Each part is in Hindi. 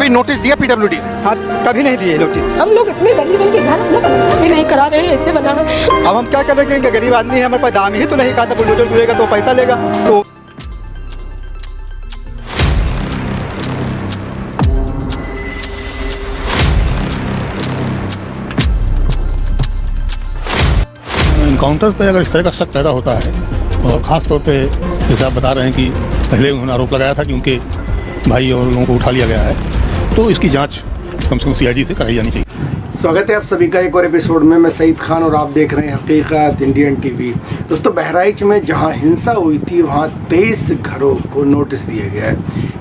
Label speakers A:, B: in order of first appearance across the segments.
A: कभी नोटिस दिया पीडब्ल्यूडी ने?
B: हाँ, कभी नहीं दिए नोटिस।
C: हम लोग इतने गरीब हैं कि घर अपना भी नहीं करा रहे हैं, ऐसे बना है।
B: अब हम क्या करेंगे, गरीब आदमी है, हमारे पास दाम ही तो नहीं कहा था बुलडोजर गिरेगा तो पैसा लेगा। तो
D: इनकाउंटर पे अगर इस तरह का शक पैदा होता है, और ख़ास तौर पे जैसे आप बता रहे हैं कि पहले उन्होंने आरोप लगाया था कि उनके भाई और लोगों को उठा लिया गया है, तो इसकी जांच कम से कम सीआईडी से कराई जानी चाहिए।
A: स्वागत है आप सभी का एक और एपिसोड में। मैं सईद खान और आप देख रहे हैं हकीकत इंडियन टीवी। दोस्तों, बहराइच में जहां हिंसा हुई थी वहां 23 घरों को नोटिस दिया गया है,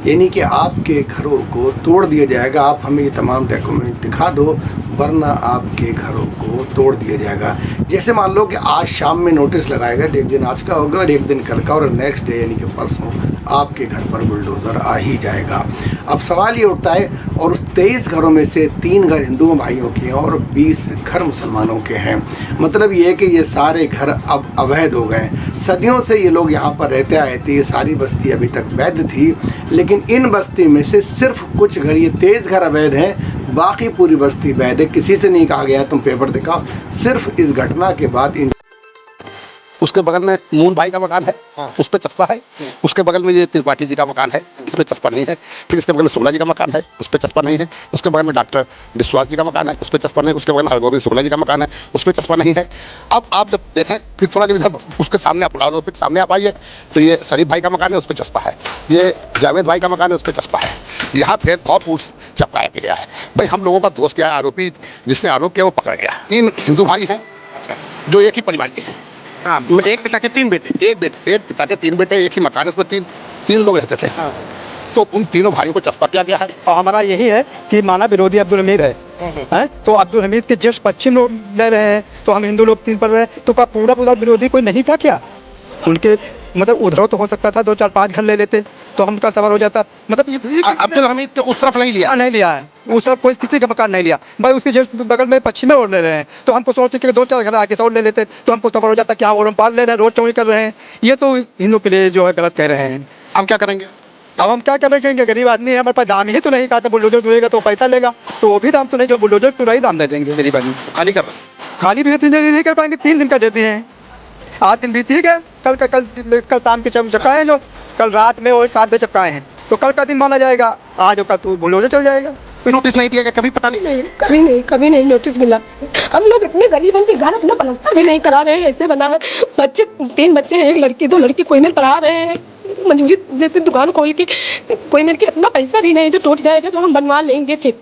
A: यानी कि आपके घरों को तोड़ दिया जाएगा। आप हमें ये तमाम डॉक्यूमेंट दिखा दो वरना आपके घरों को तोड़ दिया जाएगा। जैसे मान लो कि आज शाम में नोटिस लगाएगा, एक दिन आज का होगा और एक दिन कल का, और नेक्स्ट डे यानी कि परसों आपके घर पर बुलडोज़र आ ही जाएगा। अब सवाल ये उठता है, और उस 23 घरों में से 3 घर हिंदुओं भाइयों के हैं और 20 घर मुसलमानों के हैं। मतलब ये कि ये सारे घर अब अवैध हो गए। सदियों से ये लोग यहाँ पर रहते आए थे, ये सारी बस्ती अभी तक वैध थी, लेकिन इन बस्ती में से सिर्फ कुछ घर, ये 23 घर अवैध हैं, बाकी पूरी बस्ती वैध है। किसी से नहीं कहा गया तुम पेपर दिखाओ। सिर्फ इस घटना के बाद इन
E: उसके बगल में मून भाई का मकान है, उस पर चस्पा है। उसके बगल में ये त्रिपाठी जी का मकान है, इस पर चस्पा नहीं है। फिर इसके बगल में शुक्ला जी का मकान है, उस पर चस्पा नहीं है। उसके बगल में डॉक्टर विश्वास जी का मकान है, उस पर चस्पा नहीं है। उसके बगल में हरगोविंद शुक्ला जी का मकान है, उस पर चस्पा नहीं है। अब आप जब देखें फिर थोड़ा जब इधर उसके सामने आप उड़ा फिर सामने आप आइए तो ये शरीफ भाई का मकान है, उस पर चस्पा है। ये जावेद भाई का मकान है, उस पर चस्पा है। यहाँ फिर बहुत पूछ चपकाया गया है। भाई हम लोगों का दोस्त क्या है, आरोपी जिसने आरोप किया वो पकड़ गया। 3 हिंदू भाई हैं जो एक ही परिवार के हैं। एक पिता के 3 बेटे, एक पिता के 3 बेटे, एक ही मकान, उसमें तीन लोग रहते थे। तो उन तीनों भाइयों को चस्पा किया गया है।
B: और हमारा यही है कि माना विरोधी अब्दुल हमीद है, तो अब्दुल हमीद के जस्ट पश्चिम लोग ले रहे हैं, तो हम हिंदू लोग 3 पर रहे, तो का पूरा विरोधी कोई नहीं था क्या? उनके मतलब उधर तो हो सकता था 2 4 5 घर ले लेते तो हमका सवाल हो जाता। मतलब
E: अब्दुल हमीद तो उस तरफ नहीं लिया
B: है, उस तरफ कोई किसी का मकान नहीं लिया भाई। उसके जस्ट बगल में पश्चिम में और ले रहे हैं, तो हमको सोचते कि 2 4 घर आके और ले लेते तो हमको सवाल हो जाता क्या और हम पाल ले रहे हैं, रोज चोरी कर रहे हैं। ये तो हिंदू के लिए जो है गलत कह रहे हैं।
E: हम क्या करेंगे?
B: अब हम क्या करेंगे, गरीब आदमी है, हमारे पास दाम ही तो नहीं कहा था बुलडोजर गिरेगा तो पैसा लेगा। तो वो भी दाम तो नहीं, जो बुलडोजर पूरा ही दाम दे देंगे गरीब आदमी। खाली भी नहीं कर पाएंगे, 3 दिन का देते हैं। आज दिन भी ठीक है, कल शाम के चपकाए, जो कल रात में और 7 बजे चपकाए हैं, तो कल का दिन माना जाएगा। आज कल तो बुलडोजर चल जाएगा।
E: कोई नोटिस नहीं दिया गया कभी? पता नहीं,
C: कभी नहीं नोटिस मिला। हम लोग इतने गरीब हैं कि घर अपना पलस्तर भी नहीं करा रहे हैं, ऐसे बना है। बच्चे 3 बच्चे हैं, 1 लड़की 2 लड़की, कोई में पढ़ा रहे हैं। मजबूरी जैसे दुकान खोल के, कोई मेरे के इतना पैसा भी नहीं जो टूट जाएगा तो हम बनवा लेंगे। फिर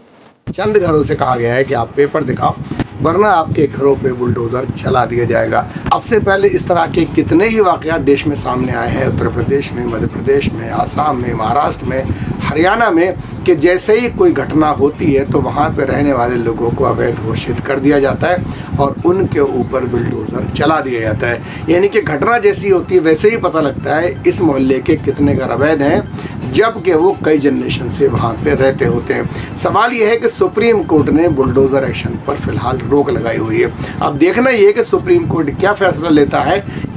A: चंद घरों से कहा गया है कि आप पेपर दिखाओ वरना आपके घरों पे बुलडोज़र चला दिया जाएगा। अब से पहले इस तरह के कितने ही वाक़यात देश में सामने आए हैं, उत्तर प्रदेश में, मध्य प्रदेश में, आसाम में, महाराष्ट्र में, हरियाणा में, कि जैसे ही कोई घटना होती है तो वहाँ पे रहने वाले लोगों को अवैध घोषित कर दिया जाता है और उनके ऊपर बुलडोज़र चला दिया जाता है। यानी कि घटना जैसी होती है वैसे ही पता लगता है इस मोहल्ले के कितने घर अवैध हैं, जबकि वो कई जनरेशन से वहाँ पे रहते होते हैं। सवाल ये है कि सुप्रीम कोर्ट ने बुलडोज़र एक्शन पर फिलहाल रोक लगाई हुई है। अब देखना ये कि सुप्रीम कोर्ट क्या फैसला लेता है।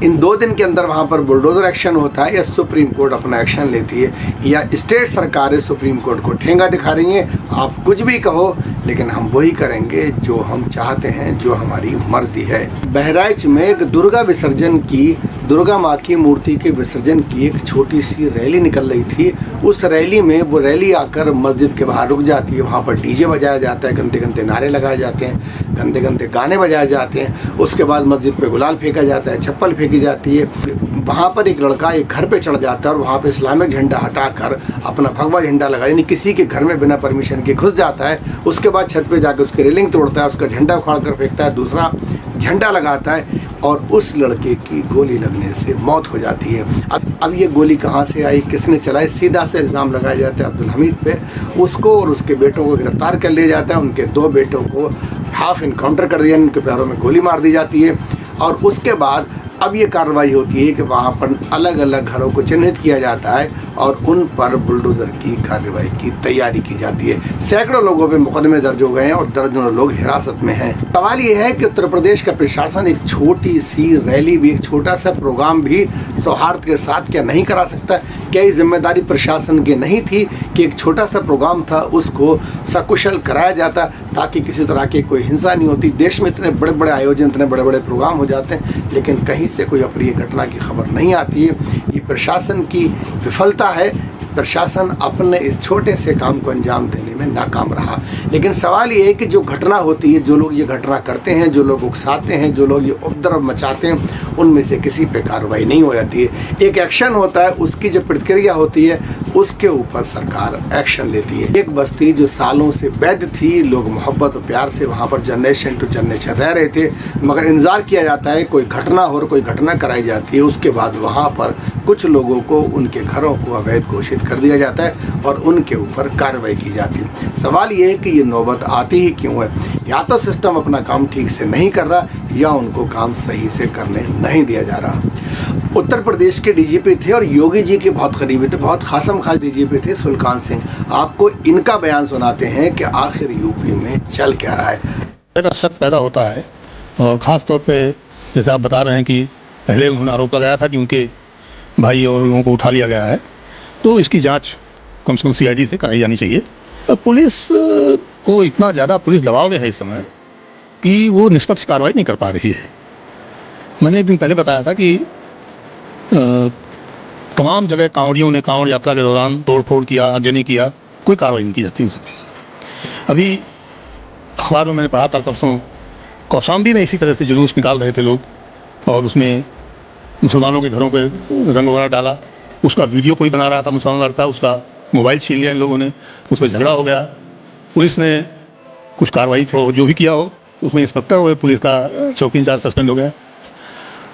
A: इन 2 दिन के अंदर वहाँ पर बुलडोज़र एक्शन होता है या सुप्रीम कोर्ट अपना एक्शन लेती है, या स्टेट सरकारें सुप्रीम कोर्ट को ठेंगा दिखा रही हैं। आप कुछ भी कहो लेकिन हम वही करेंगे जो हम चाहते हैं, जो हमारी मर्जी है। बहराइच में एक दुर्गा माँ की मूर्ति के विसर्जन की एक छोटी सी रैली निकल रही थी। उस रैली में वो रैली आकर मस्जिद के बाहर रुक जाती है। वहाँ पर डीजे बजाया जाता है, गंदे गंदे नारे लगाए जाते हैं, गंदे गंदे गाने बजाए जाते हैं। उसके बाद मस्जिद पे गुलाल फेंका जाता है, चप्पल फेंकी जाती है। वहाँ पर एक लड़का एक घर पे चढ़ जाता है और वहाँ पे इस्लामिक झंडा हटाकर अपना भगवा झंडा लगा, यानी किसी के घर में बिना परमिशन के घुस जाता है। उसके बाद छत पे जाकर उसकी रेलिंग तोड़ता है, उसका झंडा उखाड़ कर फेंकता है, दूसरा झंडा लगाता है और उस लड़के की गोली लगने से मौत हो जाती है। अब ये गोली कहाँ से आई, किसने चलाई, सीधा से इल्ज़ाम लगाया जाता है अब्दुल हमीद पे। उसको और उसके बेटों को गिरफ्तार कर लिया जाता है। उनके 2 बेटों को हाफ इनकाउंटर कर दिया, उनके पैरों में गोली मार दी जाती है और उसके बाद अब ये कार्रवाई होती है कि वहाँ पर अलग अलग घरों को चिन्हित किया जाता है और उन पर बुलडोज़र की कार्रवाई की तैयारी की जाती है। सैकड़ों लोगों पे मुकदमे दर्ज हो गए हैं और दर्जनों लोग हिरासत में हैं। सवाल ये है कि उत्तर प्रदेश का प्रशासन एक छोटी सी रैली भी, एक छोटा सा प्रोग्राम भी सौहार्द के साथ क्या नहीं करा सकता? क्या ये जिम्मेदारी प्रशासन की नहीं थी कि एक छोटा सा प्रोग्राम था उसको सकुशल कराया जाता ताकि किसी तरह की कोई हिंसा नहीं होती? देश में इतने बड़े बड़े आयोजन, इतने बड़े बड़े प्रोग्राम हो जाते हैं लेकिन कहीं से कोई अप्रिय घटना की खबर नहीं आती है। ये प्रशासन की विफलता है। प्रशासन अपने इस छोटे से काम को अंजाम देने में नाकाम रहा। लेकिन सवाल ये है कि जो घटना होती है, जो लोग ये घटना करते हैं, जो लोग उकसाते हैं, जो लोग ये उपद्रव मचाते हैं, उनमें से किसी पे कार्रवाई नहीं हो जाती है। एक एक्शन होता है, उसकी जो प्रतिक्रिया होती है उसके ऊपर सरकार एक्शन लेती है। एक बस्ती जो सालों से वैध थी, लोग मोहब्बत और प्यार से वहाँ पर जनरेशन टू जनरेशन रह रहे थे, मगर इंतज़ार किया जाता है कोई घटना हो और कोई घटना कराई जाती है, उसके बाद वहाँ पर कुछ लोगों को उनके घरों को अवैध घोषित कर दिया जाता है और उनके ऊपर कार्रवाई की जाती है। सवाल ये है कि ये नौबत आती ही क्यों है? या तो सिस्टम अपना काम ठीक से नहीं कर रहा या उनको काम सही से करने नहीं दिया जा रहा। उत्तर प्रदेश के डीजीपी थे और योगी जी के बहुत करीबी थे, बहुत खासम खास डीजीपी थे सुल्तान सिंह। आपको इनका बयान सुनाते हैं कि आखिर यूपी में चल क्या रहा है।
D: का शक पैदा होता है और ख़ास तौर पे जैसे आप बता रहे हैं कि पहले उन्होंने आरोप लगाया था कि उनके भाई और लोगों को उठा लिया गया है, तो इसकी जांच कम से कम सीआईडी से कराई जानी चाहिए। पुलिस को इतना ज़्यादा पुलिस दबाव में है इस समय कि वो निष्पक्ष कार्रवाई नहीं कर पा रही है। मैंने एक दिन पहले बताया था कि तमाम जगह कांवड़ियों ने कांवड़ यात्रा के दौरान तोड़फोड़ किया, आगजनी किया, कोई कार्रवाई नहीं की जाती उसमें। अभी अखबार में मैंने पढ़ा था परसों, कौशाम्बी में इसी तरह से जुलूस निकाल रहे थे लोग और उसमें मुसलमानों के घरों पे रंग वगैरह डाला, उसका वीडियो कोई बना रहा था, मुसलमान लड़का, उसका मोबाइल छीन लिया इन लोगों ने, उस पर झगड़ा हो गया। पुलिस ने कुछ कार्रवाई जो भी किया हो उसमें इंस्पेक्टर हुए, पुलिस का चौकी इंचार्ज सस्पेंड हो गया।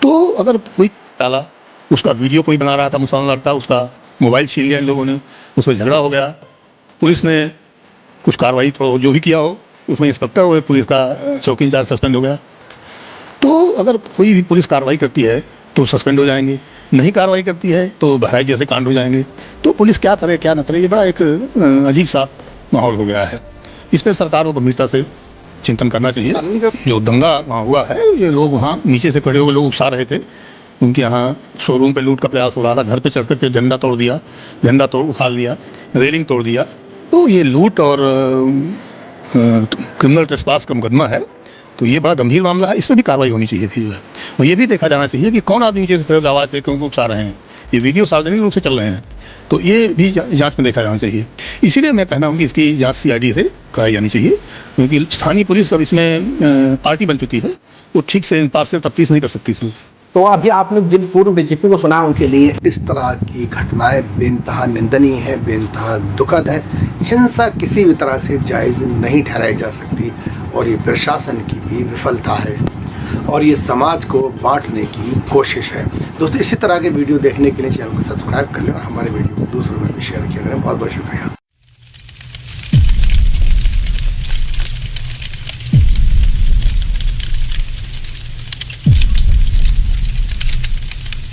D: तो अगर कोई डाला, उसका वीडियो कोई बना रहा था, मुसलमान लड़का, उसका मोबाइल छीन लिया इन लोगों ने, उस पर झगड़ा हो गया। पुलिस ने कुछ कार्रवाई जो भी किया हो उसमें इंस्पेक्टर हुए, पुलिस का चौकी इंचार्ज सस्पेंड हो गया। तो अगर कोई भी पुलिस कार्रवाई करती है तो सस्पेंड हो जाएंगे, नहीं कार्रवाई करती है तो बहराइच जैसे कांड हो जाएंगे। तो पुलिस क्या करे क्या न करे, ये बड़ा एक अजीब सा माहौल हो गया है। इस पर सरकार को गंभीरता से चिंतन करना चाहिए। जो दंगा वहाँ हुआ है, ये लोग वहाँ नीचे से खड़े हुए लोग उकसा रहे थे, उनके यहाँ शोरूम पे लूट का प्रयास हो रहा था, घर पे चढ़ करके झंडा तोड़ दिया, झंडा तोड़ उखाड़ लिया, रेलिंग तोड़ दिया। तो ये लूट और क्रिमिनल ट्रेसपास का मुकदमा है, तो ये बड़ा गंभीर मामला है, इस पर भी कार्रवाई होनी चाहिए थी जो है। और ये भी देखा जाना चाहिए कि कौन आदमी नीचे से आवाज़ पे क्यों उकसा रहे हैं। ये वीडियो सार्वजनिक रूप से चल रहे हैं, तो ये भी जांच में देखा जाना चाहिए। इसीलिए मैं कहना हूँ कि इसकी जांच सीआईडी से कराई जानी चाहिए, क्योंकि स्थानीय पुलिस अब इसमें पार्टी बन चुकी है, वो ठीक से इम्पार्शियल तफ्तीश नहीं कर सकती इसमें।
F: तो अभी आपने जिन पूर्व डीजीपी को सुना उनके लिए
A: इस तरह की घटनाएं बेइंतहा निंदनीय है, बेइंतहा दुखद है। हिंसा किसी भी तरह से जायज़ नहीं ठहराई जा सकती और ये प्रशासन की भी विफलता है और ये समाज को बांटने की कोशिश है। दोस्तों, इसी तरह के वीडियो देखने के लिए चैनल को सब्सक्राइब कर लें और हमारे वीडियो को दूसरों में भी शेयर किया करें। बहुत बहुत शुक्रिया।